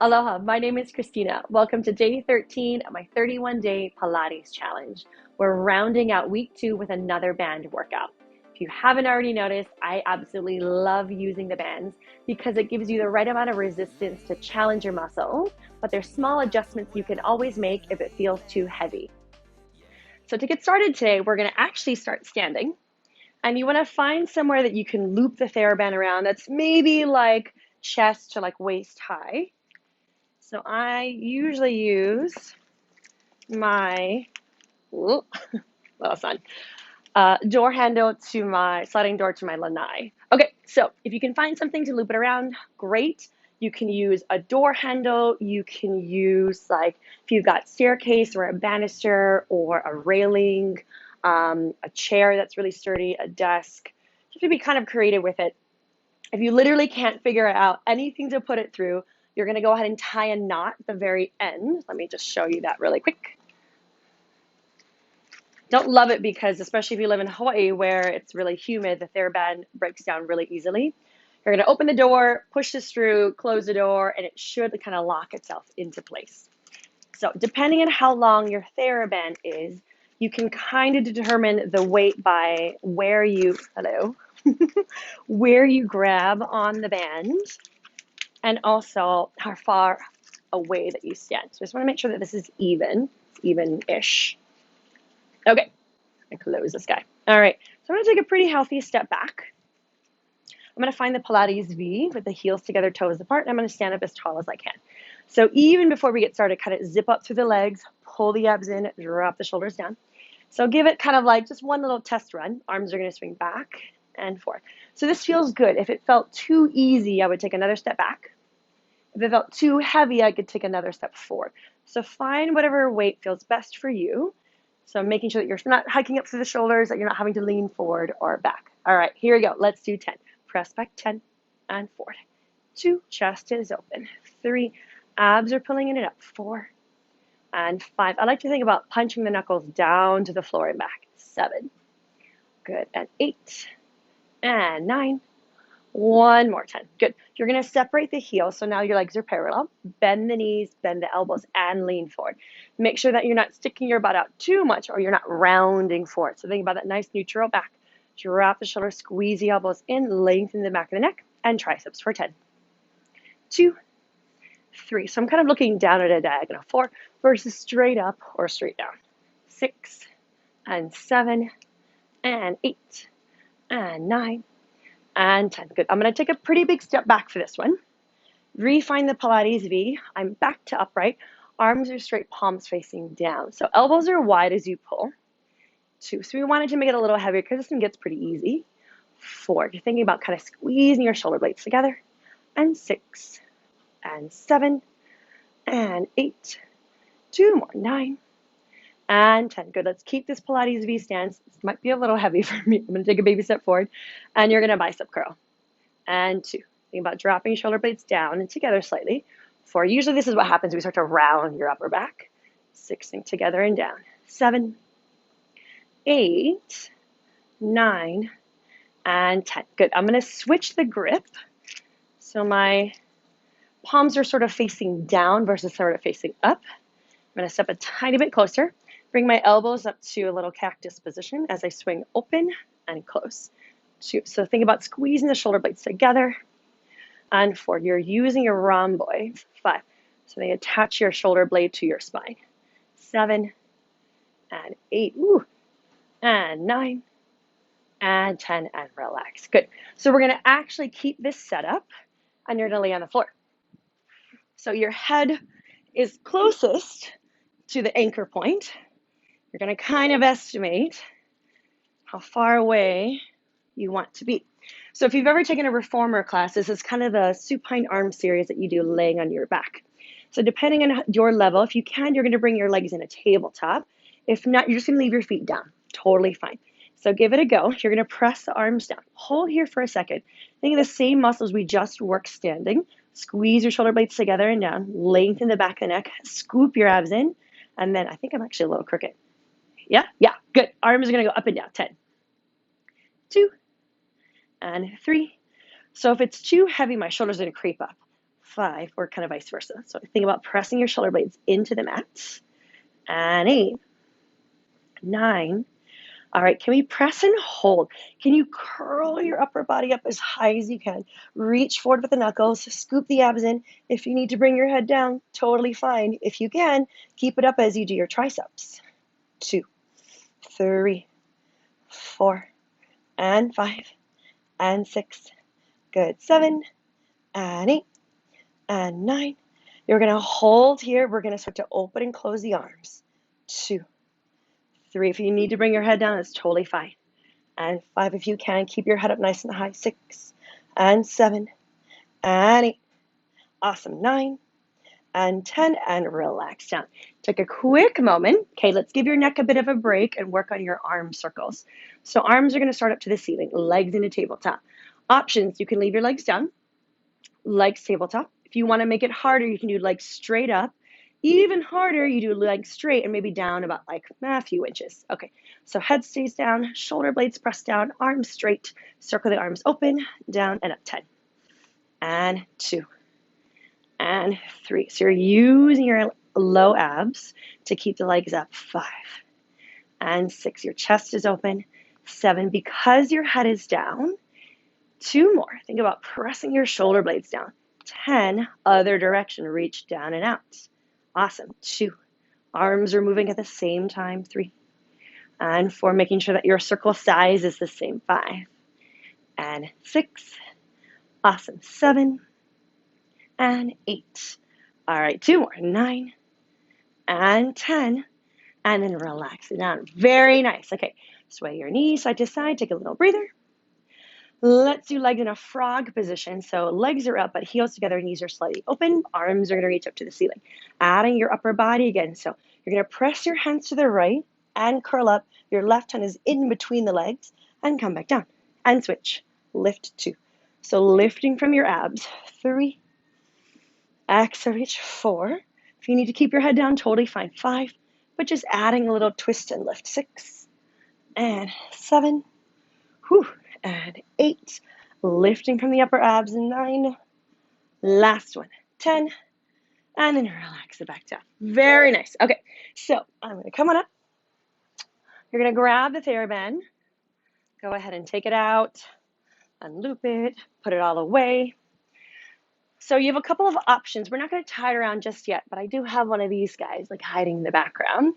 Aloha, my name is Christina. Welcome to day 13 of my 31-day Pilates challenge. We're rounding out week 2 with another band workout. If you haven't already noticed, I absolutely love using the bands because it gives you the right amount of resistance to challenge your muscles, but there's small adjustments you can always make if it feels too heavy. So to get started today, we're going to actually start standing. And you want to find somewhere that you can loop the TheraBand around that's maybe like chest to like waist high. So I usually use my little son, door handle to my sliding door to my lanai. Okay, so if you can find something to loop it around, great. You can use a door handle. You can use like if you've got staircase or a banister or a railing, a chair that's really sturdy, a desk. You have to be kind of creative with it. If you literally can't figure out anything to put it through, you're going to go ahead and tie a knot at the very end. Let me just show you that really quick. Don't love it because, especially if you live in Hawaii where it's really humid, the TheraBand breaks down really easily. You're going to open the door, push this through, close the door, and it should kind of lock itself into place. So depending on how long your TheraBand is, you can kind of determine the weight by where you, where you grab on the band and also how far away that you stand. So just want to make sure that this is even-ish. Okay, I close this guy. All right, so I'm going to take a pretty healthy step back. I'm going to find the Pilates V with the heels together, toes apart, and I'm going to stand up as tall as I can. So even before we get started, kind of zip up through the legs, pull the abs in, drop the shoulders down. So give it kind of like just one little test run. Arms are going to swing back and forth. So this feels good. If it felt too easy, I would take another step back. If it felt too heavy, I could take another step forward. So find whatever weight feels best for you. So making sure that you're not hiking up through the shoulders, that you're not having to lean forward or back. All right, here we go. Let's do 10. Press back 10 and forward. 2, chest is open. 3, abs are pulling in and up. 4 and 5. I like to think about punching the knuckles down to the floor and back. 7. Good. And 8 and 9. One more 10. Good. You're going to separate the heels, so now your legs are parallel. Bend the knees, bend the elbows, and lean forward. Make sure that you're not sticking your butt out too much or you're not rounding forward. So think about that nice neutral back. Drop the shoulders, squeeze the elbows in, lengthen the back of the neck, and triceps for 10. 2, 3. So I'm kind of looking down at a diagonal. 4 versus straight up or straight down. 6 and 7 and 8 and 9. And 10. Good. I'm going to take a pretty big step back for this one. Refine the Pilates V. I'm back to upright. Arms are straight, palms facing down. So elbows are wide as you pull. 2. So we wanted to make it a little heavier because this one gets pretty easy. 4. You're thinking about kind of squeezing your shoulder blades together. And 6 and 7 and 8. 2 more. 9 and 10. Good. Let's keep this Pilates V stance. This might be a little heavy for me. I'm going to take a baby step forward. And you're going to bicep curl. And 2. Think about dropping shoulder blades down and together slightly. 4. Usually this is what happens. We start to round your upper back. 6. Think together and down. 7, 8, 9, and 10. Good. I'm going to switch the grip. So my palms are sort of facing down versus sort of facing up. I'm going to step a tiny bit closer. Bring my elbows up to a little cactus position as I swing open and close. 2. So think about squeezing the shoulder blades together. And 4. You're using your rhomboid. 5. So they attach your shoulder blade to your spine. 7 and 8. Ooh. And 9 and 10 and relax. Good. So we're going to actually keep this set up and you're going to lay on the floor. So your head is closest to the anchor point. You're going to kind of estimate how far away you want to be. So if you've ever taken a reformer class, this is kind of the supine arm series that you do laying on your back. So depending on your level, if you can, you're going to bring your legs in a tabletop. If not, you're just going to leave your feet down. Totally fine. So give it a go. You're going to press the arms down. Hold here for a second. Think of the same muscles we just worked standing. Squeeze your shoulder blades together and down. Lengthen the back of the neck. Scoop your abs in. And then I think I'm actually a little crooked. Yeah, good. Arms are going to go up and down. 10, 2, and 3. So if it's too heavy, my shoulders are going to creep up. 5, or kind of vice versa. So think about pressing your shoulder blades into the mat. And 8, 9. All right, can we press and hold? Can you curl your upper body up as high as you can? Reach forward with the knuckles, scoop the abs in. If you need to bring your head down, totally fine. If you can, keep it up as you do your triceps. 2, 3, 4, and 5, and 6. Good. 7, and 8, and 9. You're going to hold here. We're going to start to open and close the arms. 2, 3. If you need to bring your head down, it's totally fine. And 5, if you can, keep your head up nice and high. 6, and 7, and 8. Awesome. 9, and 10, and relax down. Take a quick moment. Okay, let's give your neck a bit of a break and work on your arm circles. So arms are going to start up to the ceiling, legs into tabletop. Options, you can leave your legs down, legs tabletop. If you want to make it harder, you can do legs straight up. Even harder, you do legs straight and maybe down about like a few inches. Okay, so head stays down, shoulder blades press down, arms straight, circle the arms open, down and up. 10, and 2, and 3. So you're using your low abs to keep the legs up. 5, and 6. Your chest is open. 7, because your head is down. 2 more. Think about pressing your shoulder blades down. 10, other direction, reach down and out. Awesome. 2, arms are moving at the same time. 3, and 4, making sure that your circle size is the same. 5, and 6. Awesome. 7, and 8. All right, 2 more. 9, and 10, and then relax it down. Very nice. Okay, sway your knees side to side. Take a little breather. Let's do legs in a frog position. So legs are up, but heels together, knees are slightly open. Arms are going to reach up to the ceiling. Adding your upper body again. So you're going to press your hands to the right and curl up. Your left hand is in between the legs and come back down. And switch. Lift 2. So lifting from your abs. 3. Exhale, reach. 4. If you need to keep your head down, totally fine. 5. But just adding a little twist and lift. 6. And 7. Whew. And 8, lifting from the upper abs. 9, last one. 10, and then relax it back down. Very nice. Okay, so I'm going to come on up. You're going to grab the TheraBand. Go ahead and take it out, unloop it, put it all away. So you have a couple of options. We're not going to tie it around just yet, but I do have one of these guys like hiding in the background.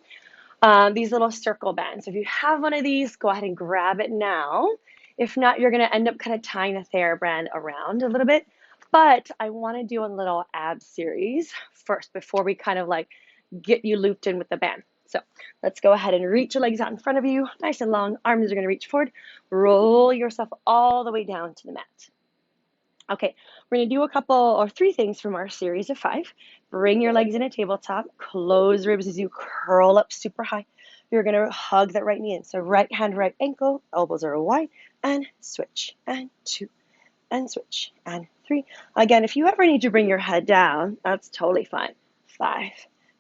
These little circle bands. If you have one of these, go ahead and grab it now. If not, you're going to end up kind of tying the TheraBand around a little bit. But I want to do a little ab series first before we kind of like get you looped in with the band. So let's go ahead and reach your legs out in front of you, nice and long. Arms are going to reach forward. Roll yourself all the way down to the mat. Okay, we're going to do a couple or 3 things from our series of 5. Bring your legs in a tabletop. Close ribs as you curl up super high. You're going to hug that right knee in. So right hand, right ankle, elbows are wide, and switch, and 2, and switch, and 3. Again, if you ever need to bring your head down, that's totally fine. 5,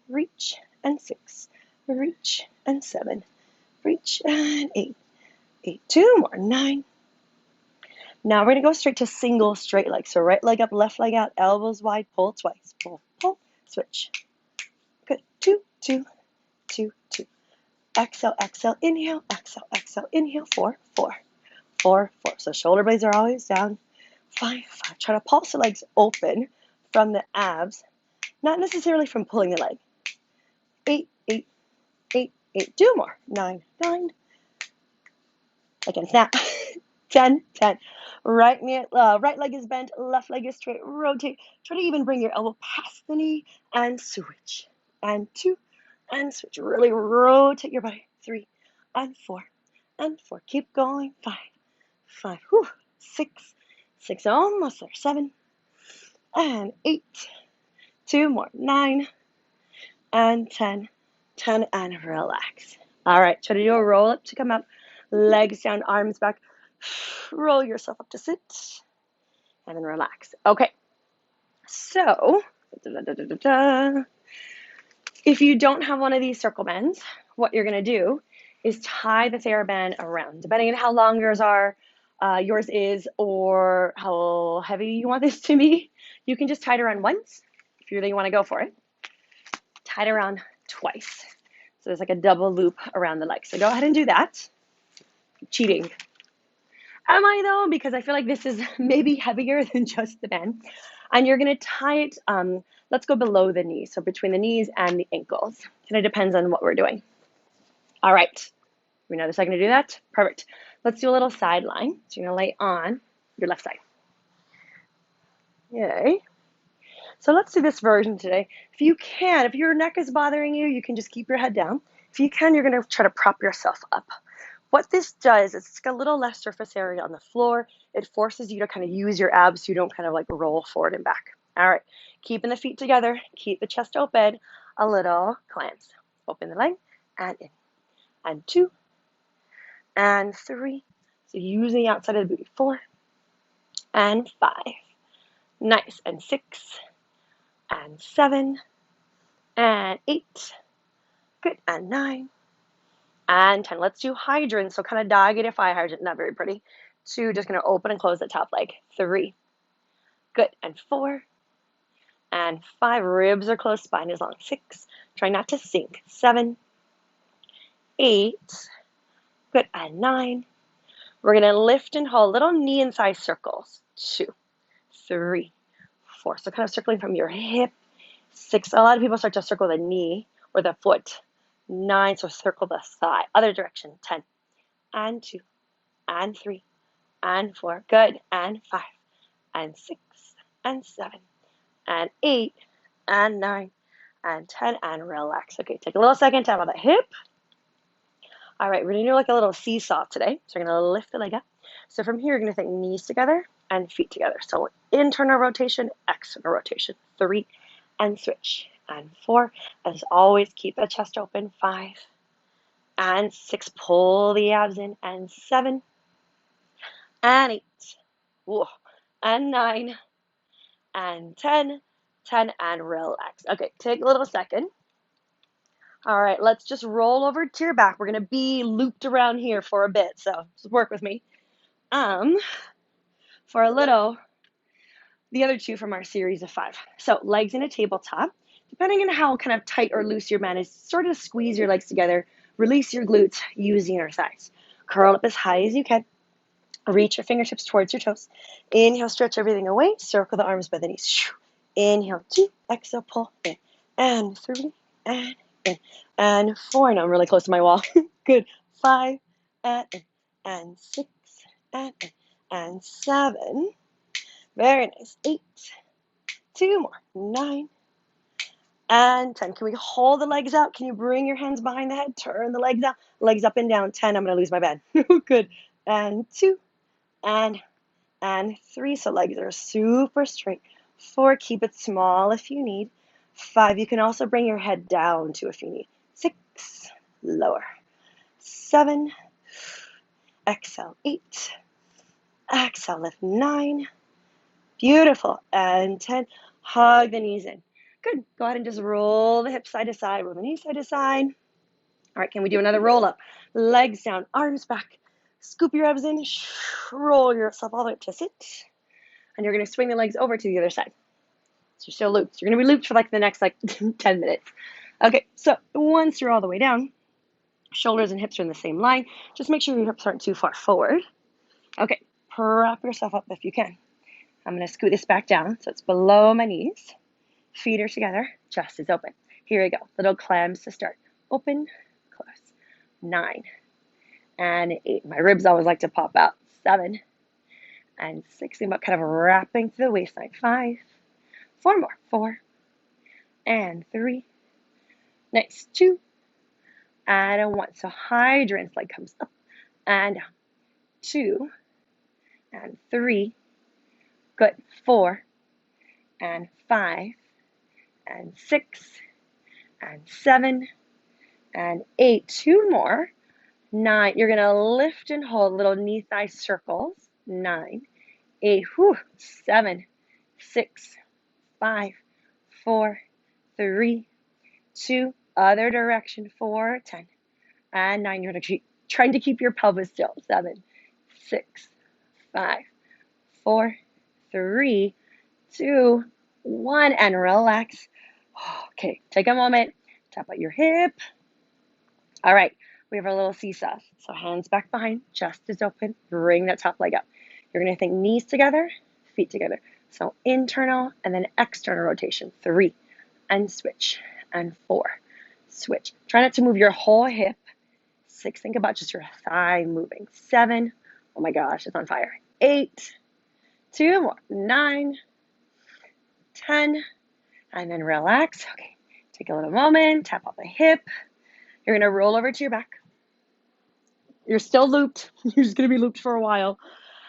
reach, and 6, reach, and 7, reach, and 8, 2 more, 9. Now we're going to go straight to single straight leg. So right leg up, left leg out, elbows wide, pull twice. Pull, pull, switch. Good. 2, 2, 2, 2. Exhale, exhale, inhale, exhale, exhale, inhale. 4, 4, 4, 4. So shoulder blades are always down. 5, 5. Try to pulse the legs open from the abs, not necessarily from pulling the leg. 8, 8, 8, 8. 2 more. 9, 9. Again, snap. 10, 10. Right leg is bent, left leg is straight. Rotate. Try to even bring your elbow past the knee and switch. And 2, and switch. Really rotate your body. 3, and 4, and 4. Keep going. 5, 5. Whew. 6, 6. Almost there. 7, and 8. 2 more. 9, and 10. 10, and relax. All right. Try to do a roll up to come up. Legs down, arms back. Roll yourself up to sit, and then relax. Okay, so if you don't have one of these circle bands, what you're going to do is tie the TheraBand around. Depending on how long yours are, yours is or how heavy you want this to be. You can just tie it around once if you really want to go for it. Tie it around twice. So there's like a double loop around the leg. So go ahead and do that. Cheating. Am I though? Because I feel like this is maybe heavier than just the band. And you're going to tie it, let's go below the knees. So between the knees and the ankles. Kind of depends on what we're doing. All right. We know the second to do that? Perfect. Let's do a little side line. So you're going to lay on your left side. Yay. So let's do this version today. If you can, if your neck is bothering you, you can just keep your head down. If you can, you're going to try to prop yourself up. What this does is it's got a little less surface area on the floor. It forces you to kind of use your abs so you don't kind of like roll forward and back. All right, keeping the feet together, keep the chest open, a little cleanse. Open the leg, and in, and 2, and 3. So using the outside of the booty, 4, and 5. Nice, and 6, and 7, and 8. Good, and 9, and 10. Let's do hydrants. So kind of diagonal hydrant, not very pretty. 2, just going to open and close the top leg. 3. Good, and 4, and 5. Ribs are close, spine is long. 6. Try not to sink. 7, 8. Good, and 9. We're going to lift and hold little knee and thigh circles. 2, 3, 4. So kind of circling from your hip. 6. A lot of people start to circle the knee or the foot. 9, so circle the thigh. Other direction. 10, and 2, and 3, and 4. Good, and 5, and 6, and 7, and 8, and 9, and 10, and relax. Okay, take a little second, tap on the hip. All right, we're gonna do like a little seesaw today. So we're gonna lift the leg up. So from here, you're gonna think knees together and feet together. So internal rotation, external rotation. 3, and switch, and 4. As always, keep the chest open. 5, and 6. Pull the abs in, and 7, and 8. Whoa, and 9, and 10, 10, and relax. Okay, take a little second. All right, let's just roll over to your back. We're gonna be looped around here for a bit, so just work with me. For a little, the other 2 from our series of 5. So legs in a tabletop. Depending on how kind of tight or loose your mat is, sort of squeeze your legs together, release your glutes using your thighs. Curl up as high as you can. Reach your fingertips towards your toes. Inhale, stretch everything away. Circle the arms by the knees. Inhale, 2. Exhale, pull in. And 3, and in. And 4. Now I'm really close to my wall. Good. 5, and in. And 6, and in. And 7. Very nice. 8. 2 more. 9. And 10. Can we hold the legs out? Can you bring your hands behind the head? Turn the legs out. Legs up and down. 10. I'm going to lose my bed. Good. And 2. And 3. So legs are super straight. 4. Keep it small if you need. 5. You can also bring your head down too if you need. 6. Lower. 7. Exhale. 8. Exhale. Lift. 9. Beautiful. And 10. Hug the knees in. Good. Go ahead and just roll the hips side to side. Roll the knees side to side. All right. Can we do another roll up? Legs down. Arms back. Scoop your abs in. Roll yourself all the way up to sit. And you're going to swing the legs over to the other side. So you're still looped. You're going to be looped for like the next 10 minutes. Okay. So once you're all the way down, shoulders and hips are in the same line. Just make sure your hips aren't too far forward. Okay. Prop yourself up if you can. I'm going to scoot this back down so it's below my knees. Feet are together, chest is open. Here we go. Little clams to start. Open, close. 9, and 8. My ribs always like to pop out. 7, and 6. Think about kind of wrapping through the waistline. 5, 4 more. 4, and 3. Nice. 2, and 1. So hydrants, leg comes up and down. 2, and 3. Good. 4, and 5, and 6, and 7, and 8. 2 more. 9. You're going to lift and hold little knee thigh circles. 9, 8, 7, 6, 5, 4, 3, 2. Other direction. 4, 10, and 9. You're going to keep trying to keep your pelvis still. 7, 6, 5, 4, 3, 2, 1, and relax. Okay, take a moment, tap out your hip. All right, we have our little seesaw. So hands back behind, chest is open, bring that top leg up. You're gonna think knees together, feet together. So internal and then external rotation. 3, and switch, and 4, switch. Try not to move your whole hip. 6, think about just your thigh moving. 7, oh my gosh, it's on fire. 8, 2 more, 9, 10, and then relax. Okay, take a little moment, tap out the hip. You're gonna roll over to your back. You're still looped. You're just gonna be looped for a while.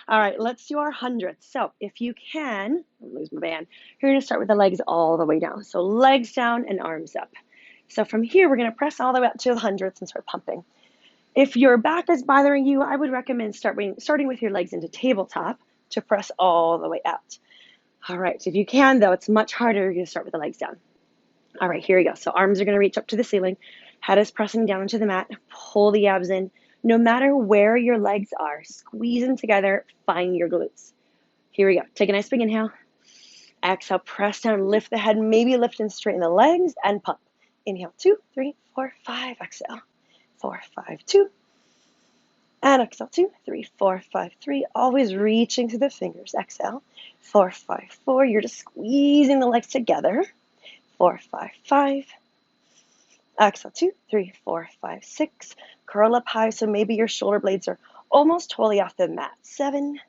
All right, let's do our 100th. So if you can, I'll lose my band. You're gonna start with the legs all the way down. So legs down and arms up. So from here, we're gonna press all the way up to the 100th and start pumping. If your back is bothering you, I would recommend starting with your legs into tabletop to press all the way out. All right, so if you can though, it's much harder. You're gonna start with the legs down. All right, here we go. So arms are gonna reach up to the ceiling. Head is pressing down into the mat. Pull the abs in. No matter where your legs are, squeeze them together, find your glutes. Here we go. Take a nice big inhale. Exhale, press down, lift the head, maybe lift and straighten the legs and pump. Inhale, 2, 3, 4, 5. Exhale, 4, 5, 2. And exhale, 2, 3, 4, 5, 3. Always reaching through the fingers. Exhale, 4, 5, 4. You're just squeezing the legs together. 4, 5, 5. Exhale, 2, 3, 4, 5, 6. Curl up high, so maybe your shoulder blades are almost totally off the mat. 7,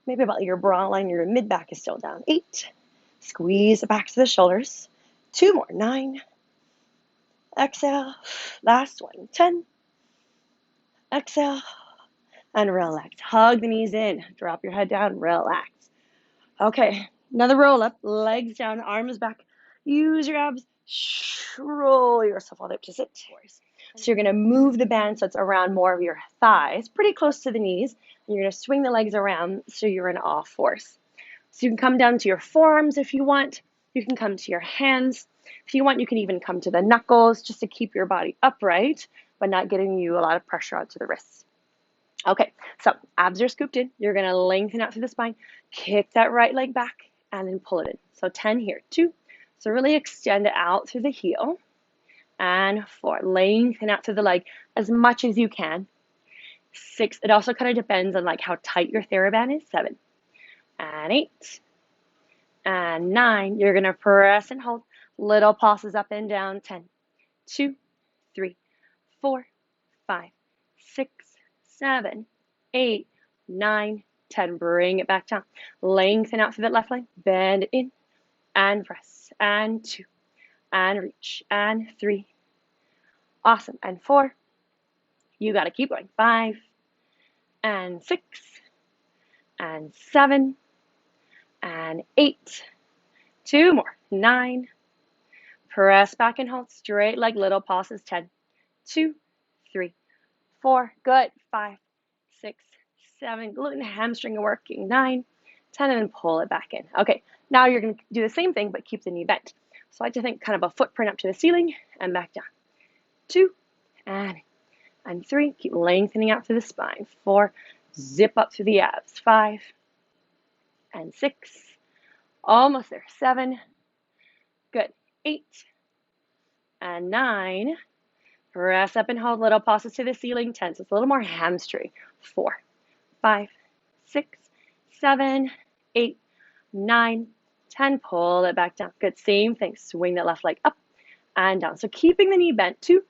maybe about your bra line, your mid back is still down. 8, squeeze it back to the shoulders. 2 more, 9. Exhale, last one, 10. Exhale, and relax. Hug the knees in, drop your head down, relax. Okay, another roll up, legs down, arms back. Use your abs, roll yourself all the way up to sit. So you're gonna move the band so it's around more of your thighs, pretty close to the knees. And you're gonna swing the legs around so you're in all fours. So you can come down to your forearms if you want. You can come to your hands. If you want, you can even come to the knuckles just to keep your body upright, but not getting you a lot of pressure onto the wrists. Okay, so abs are scooped in. You're gonna lengthen out through the spine, kick that right leg back, and then pull it in. So 10 here, 2. So really extend it out through the heel. And 4, lengthen out through the leg as much as you can. 6, it also kind of depends on like how tight your TheraBand is. 7, and 8, and 9. You're gonna press and hold. Little pulses up and down. 10, 2, 3, 4, 5, 6, 7, 8, 9, 10. Bring it back down. Lengthen out through that left leg. Bend it in and press. And 2, and reach. And 3. Awesome. And 4. You got to keep going. 5, and 6, and 7, and 8. 2 more. 9. Press back and hold. Straight leg, little pulses. 10, 2, 3, 4. Good. 5, 6, 7. Glute and hamstring are working. 9, 10, and then pull it back in. Okay. Now you're going to do the same thing, but keep the knee bent. So I like to think kind of a footprint up to the ceiling and back down. 2, and 3. Keep lengthening out through the spine. 4, zip up through the abs. 5, and 6. Almost there. 7. Good. 8, and 9. Press up and hold. Little pulses to the ceiling. 10. So it's a little more hamstring. 4, 5, 6, 7, 8, 9, 10. Pull it back down. Good. Same thing. Swing that left leg up and down. So keeping the knee bent. 2.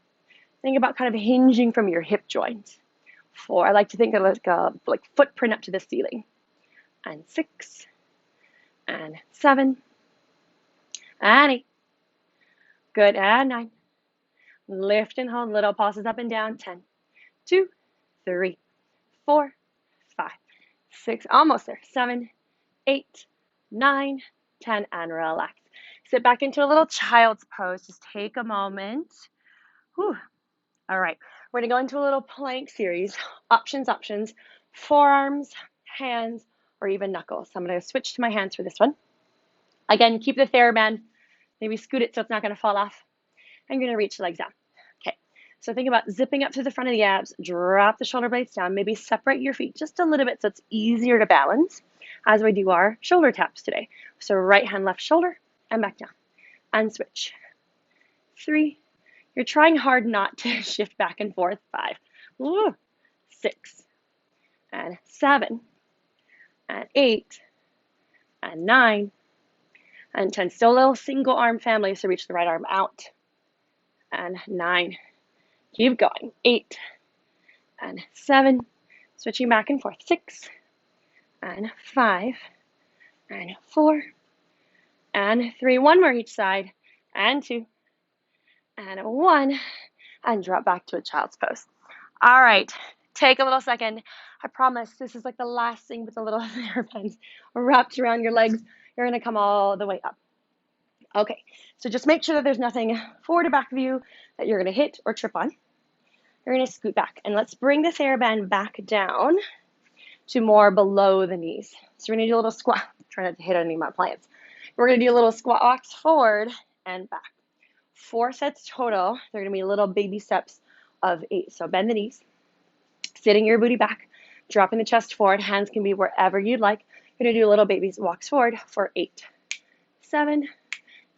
Think about kind of hinging from your hip joint. 4. I like to think of like footprint up to the ceiling. And 6, and 7, and 8. Good. And 9. Lift and hold. Little pulses up and down. 10, 2, 3, 4, 5, 6. Almost there. 7, 8, 9, 10, and relax. Sit back into a little child's pose. Just take a moment. Whew. All right, we're gonna go into a little plank series. Options, forearms, hands, or even knuckles. So I'm gonna switch to my hands for this one. Again, keep the TheraBand, maybe scoot it so it's not gonna fall off. I'm gonna reach the legs down. Okay, So think about zipping up to the front of the abs, drop the shoulder blades down, maybe separate your feet just a little bit so it's easier to balance as we do our shoulder taps today. So right hand, left shoulder, and back down. And switch. 3. You're trying hard not to shift back and forth. 5. Ooh. 6. And 7. And 8. And 9. And 10. Still a little single arm family, so reach the right arm out. And 9. Keep going. 8. And 7. Switching back and forth. 6. And 5. And 4. And 3. One more each side. And 2. And 1. And drop back to a child's pose. All right. Take a little second. I promise this is like the last thing with the little hairpins wrapped around your legs. You're going to come all the way up. Okay, so just make sure that there's nothing forward or back of you that you're going to hit or trip on. You're going to scoot back. And let's bring this hairband back down to more below the knees. So we're going to do a little squat. Try not to hit any of my plants. We're going to do a little squat walks forward and back. 4 sets total. They're going to be little baby steps of 8. So bend the knees, sitting your booty back, dropping the chest forward. Hands can be wherever you'd like. You're going to do little baby walks forward for 8, 7,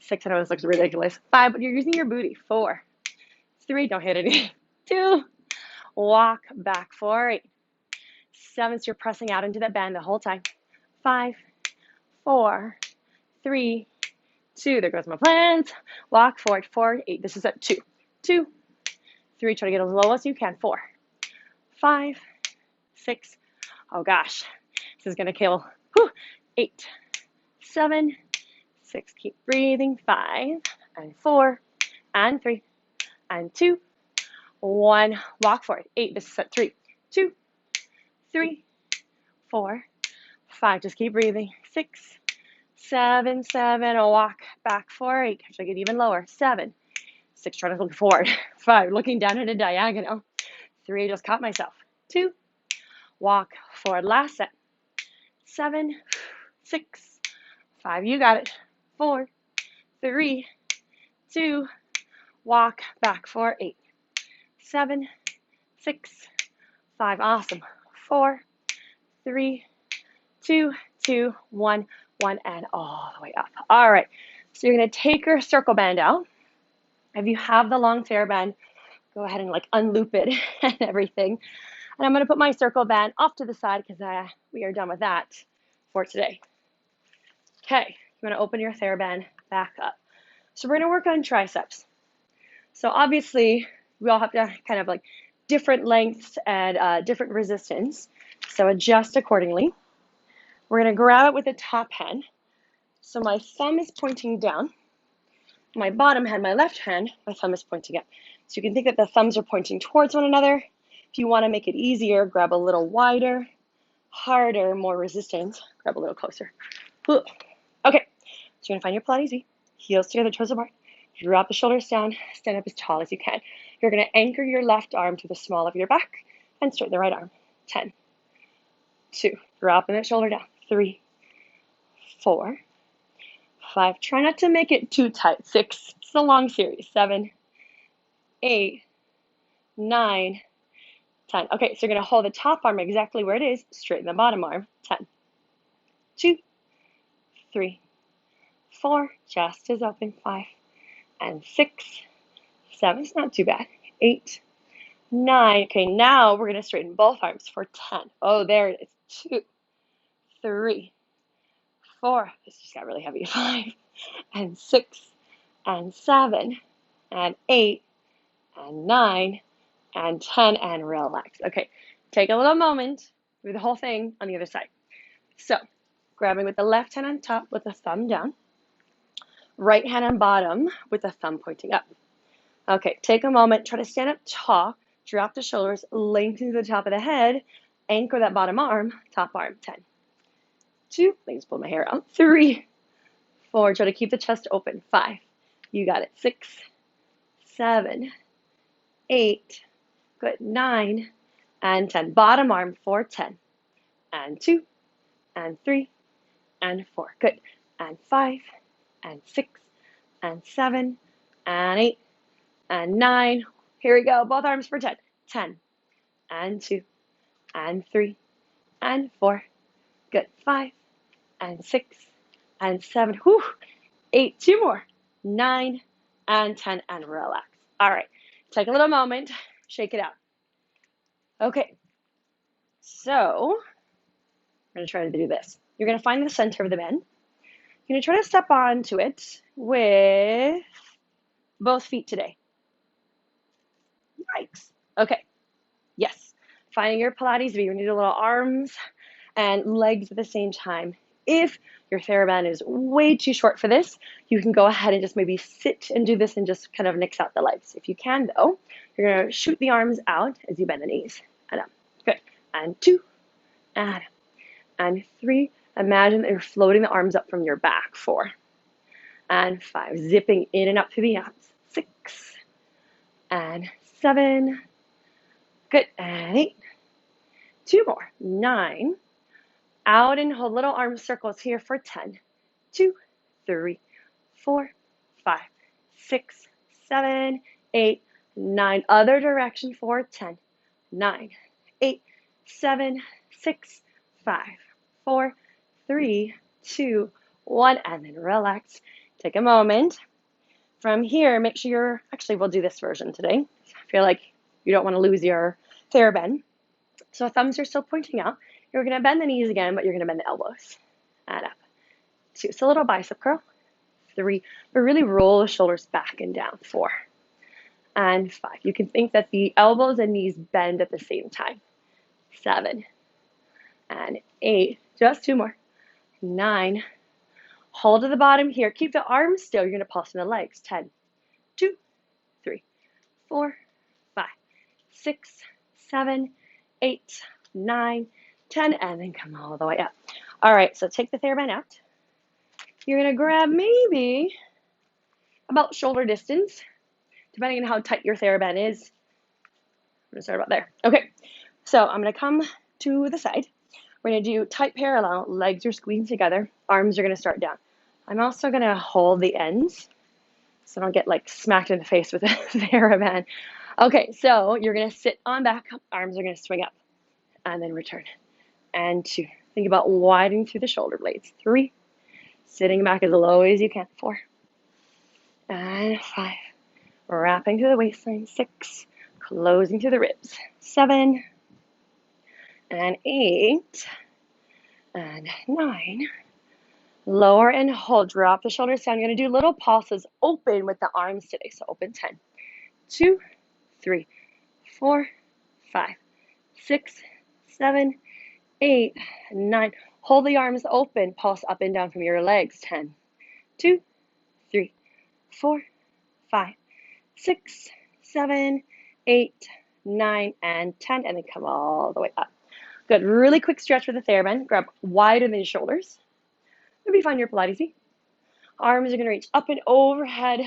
6. I know this looks ridiculous. 5, but you're using your booty. 4, 3. Don't hit anything. 2. Walk back for 8. 7. So you're pressing out into that band the whole time. 5, 4, 3, 2. There goes my plants. Walk forward. 4, 8. This is at 2, 2, 3. Try to get as low as you can. 4, 5, 6. Oh gosh, this is gonna kill. 8, 7, 6. Keep breathing. 5 and 4 and 3 and 2, 1. Walk forward. 8. This is at 3, 2, 3, 4, 5. Just keep breathing. 6, 7, 7. Walk back for 8. Try to get even lower. 7, 6. Try to look forward. 5. Looking down at a diagonal. 3. Just caught myself. 2. Walk forward. Last set. 7, 6, 5. You got it. 4, 3, 2. Walk back for 8, 7, 6, 5. Awesome. 4, 3, 2, 2, 1, 1, and all the way up. All right. So you're going to take your circle band out. If you have the long hairband, go ahead and like unloop it and everything. And I'm going to put my circle band off to the side because we are done with that for today. Okay. You want to open your hairband back up. So we're going to work on triceps. So obviously, we all have to kind of like different lengths and different resistance. So adjust accordingly. We're going to grab it with the top hand. So my thumb is pointing down. My bottom hand, my left hand, my thumb is pointing up. So you can think that the thumbs are pointing towards one another. If you want to make it easier, grab a little wider, harder, more resistance. Grab a little closer. Okay, so you're going to find your Pilates. Heels together, toes apart. Drop the shoulders down, stand up as tall as you can. You're going to anchor your left arm to the small of your back and straighten the right arm. 10, 2, dropping that shoulder down. 3, 4, 5. Try not to make it too tight. 6, it's a long series. 7, 8, 9, 10. Okay, so you're going to hold the top arm exactly where it is, straighten the bottom arm. 10, 2, 3, 4, chest is open. 5, and 6, 7, it's not too bad. 8, 9. Okay, now we're going to straighten both arms for 10. Oh, there it is. 2, 3, 4. This just got really heavy. 5, and 6, and 7, and 8, and 9, and 10, and relax. Okay, take a little moment, do the whole thing on the other side. So, grabbing with the left hand on top with the thumb down, right hand on bottom with the thumb pointing up. Okay, take a moment, try to stand up tall, drop the shoulders, lengthen to the top of the head, anchor that bottom arm, top arm. 10, 2, let me just pull my hair out. 3, 4, try to keep the chest open. 5, you got it. 6, 7, 8, good. 9, and 10. Bottom arm for 10, and 2, and 3, and 4. Good. And 5, and 6, and 7, and 8, and 9. Here we go. Both arms for 10. 10 and 2 and 3 and 4. Good. 5 and 6 and 7. Whew. 8. 2 more. 9 and 10 and relax. All right. Take a little moment. Shake it out. Okay. So we're going to try to do this. You're going to find the center of the bend. You're going to try to step onto it with both feet today. Yikes. Okay. Yes. Finding your Pilates V. You're going to do little arms and legs at the same time. If your TheraBand is way too short for this, you can go ahead and just maybe sit and do this and just kind of nix out the legs. If you can, though, you're going to shoot the arms out as you bend the knees. And up. Good. And 2. And up. And 3. Imagine that you're floating the arms up from your back. 4. And 5. Zipping in and up through the abs. 6. And 7. Good. And 8. 2 more. 9. Out and hold little arm circles here for 10. 2, 3, 4, 5, 6, 7, 8, 9. Other direction for 10. 9, 8, 7, 6, 5, 4, 3, 2, 1. And then relax. Take a moment. From here, make sure actually we'll do this version today. I feel like you don't want to lose your TheraBand. So thumbs are still pointing out. You're going to bend the knees again, but you're going to bend the elbows. And up. 2. So a little bicep curl. 3. But really roll the shoulders back and down. 4. And 5. You can think that the elbows and knees bend at the same time. 7. And 8. Just 2 more. 9. Hold to the bottom here. Keep the arms still. You're going to pulse in the legs. 10. 2, 3, 4, 5, 6, 7, 8, 9, 10, and then come all the way up. All right, so take the TheraBand out. You're going to grab maybe about shoulder distance, depending on how tight your TheraBand is. I'm going to start about there. Okay, so I'm going to come to the side. We're going to do tight parallel. Legs are squeezed together. Arms are going to start down. I'm also going to hold the ends so I don't get like smacked in the face with the TheraBand. Okay, so you're going to sit on back. Arms are going to swing up and then return. And 2. Think about widening through the shoulder blades. 3. Sitting back as low as you can. 4. And 5. Wrapping through the waistline. 6. Closing through the ribs. 7. And 8. And 9. Lower and hold. Drop the shoulders down. You're going to do little pulses. Open with the arms today. So open 10. 2, 3, 4, 5, 6, 7, 8, 9. Hold the arms open. Pulse up and down from your legs. 10, 2, 3, 4, 5, 6, 7, 8, 9, and 10. And then come all the way up. Good. Really quick stretch with the TheraBand. Grab wider than your shoulders. Maybe find your Pilates. Arms are going to reach up and overhead.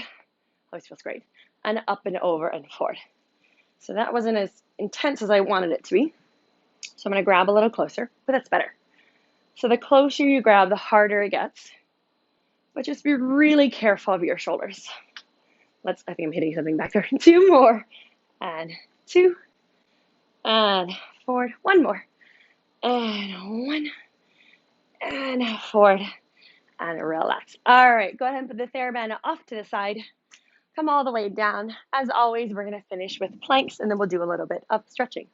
Always feels great. And up and over and forward. So that wasn't as intense as I wanted it to be. So I'm going to grab a little closer, but that's better. So the closer you grab, the harder it gets. But just be really careful of your shoulders. I think I'm hitting something back there. 2 more. And 2. And forward. 1 more. And 1. And forward. And relax. All right, go ahead and put the TheraBand off to the side. Come all the way down. As always, we're going to finish with planks, and then we'll do a little bit of stretching.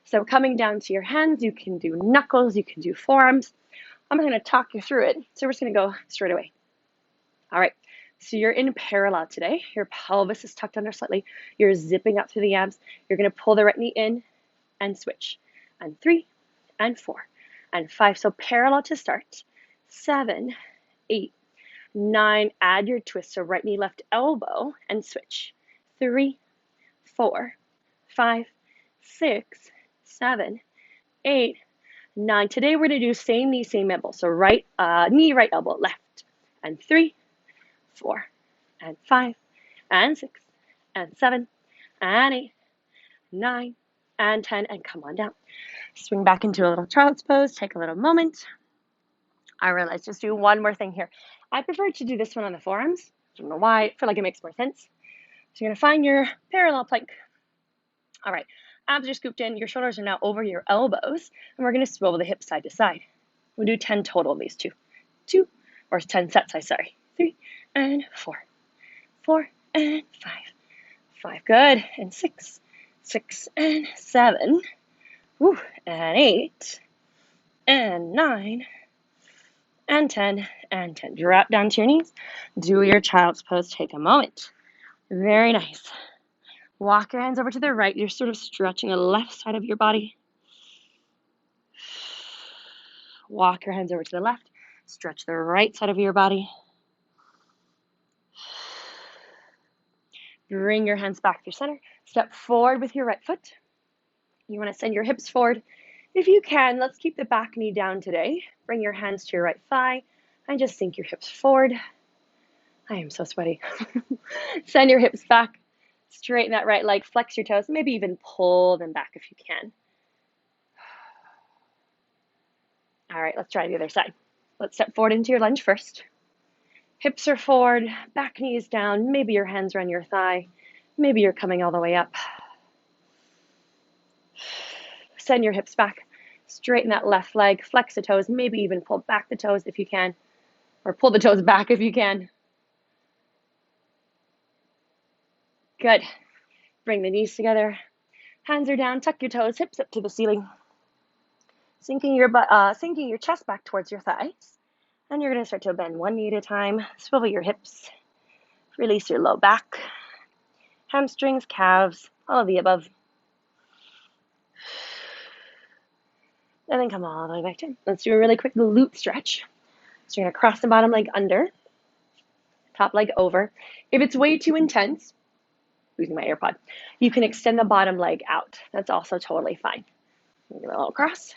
So coming down to your hands, you can do knuckles, you can do forearms. I'm going to talk you through it, so we're just going to go straight away. All right, so you're in parallel today. Your pelvis is tucked under slightly. You're zipping up through the abs. You're going to pull the right knee in and switch. And 3, and 4, and 5. So parallel to start. 7, 8, 9, add your twist, so right knee, left elbow, and switch. 3, 4, 5, 6, 7, 8, 9. Today we're going to do same knee, same elbow. So right knee, right elbow, left. And 3, 4, and 5, and 6, and 7, and 8, 9, and 10, and come on down. Swing back into a little child's pose. Take a little moment. All right, let's just do one more thing here. I prefer to do this one on the forearms. I don't know why. I feel like it makes more sense. So you're going to find your parallel plank. All right, abs are scooped in. Your shoulders are now over your elbows, and we're going to swivel the hips side to side. We'll do 10 total of these or 10 sets, 3 and 4, 4 and 5, 5, good, and 6, 6 and 7, woo, and 8, and 9, and 10, and 10. Drop down to your knees, do your child's pose, take a moment. Very nice. Walk your hands over to the right. You're sort of stretching the left side of your body. Walk your hands over to the left. Stretch the right side of your body. Bring your hands back to center. Step forward with your right foot. You want to send your hips forward. If you can, let's keep the back knee down today. Bring your hands to your right thigh and just sink your hips forward. I am so sweaty. Send your hips back. Straighten that right leg. Flex your toes. Maybe even pull them back if you can. All right, let's try the other side. Let's step forward into your lunge first. Hips are forward, back knee is down. Maybe your hands are on your thigh. Maybe you're coming all the way up. Send your hips back. Straighten that left leg. Flex the toes. Maybe even pull back the toes if you can. Or pull the toes back if you can. Good. Bring the knees together. Hands are down. Tuck your toes. Hips up to the ceiling. Sinking your chest back towards your thighs. And you're going to start to bend one knee at a time. Swivel your hips. Release your low back. Hamstrings, calves, all of the above. And then come all the way back down. Let's do a really quick glute stretch. So you're going to cross the bottom leg under, top leg over. If it's way too intense, losing my AirPod, you can extend the bottom leg out. That's also totally fine. Give it a little cross.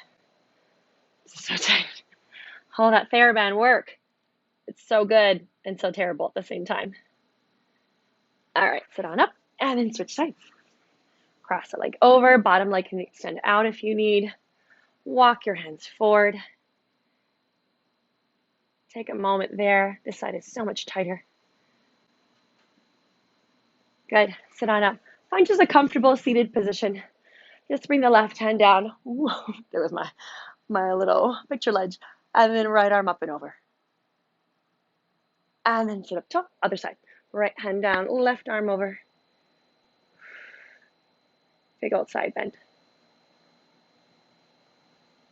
So tight. All that TheraBand work. It's so good and so terrible at the same time. All right, sit on up and then switch sides. Cross the leg over. Bottom leg can extend out if you need. Walk your hands forward. Take a moment there. This side is so much tighter. Good. Sit on up. Find just a comfortable seated position. Just bring the left hand down. Whoa, there was my little picture ledge. And then right arm up and over. And then sit up tall. Other side. Right hand down. Left arm over. Big old side bend.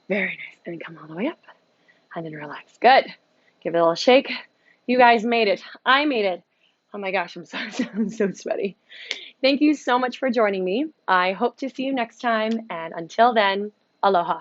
Very nice. And then come all the way up. And then relax. Good. Give it a little shake. You guys made it. I made it. Oh my gosh, I'm so sweaty. Thank you so much for joining me. I hope to see you next time. And until then, aloha.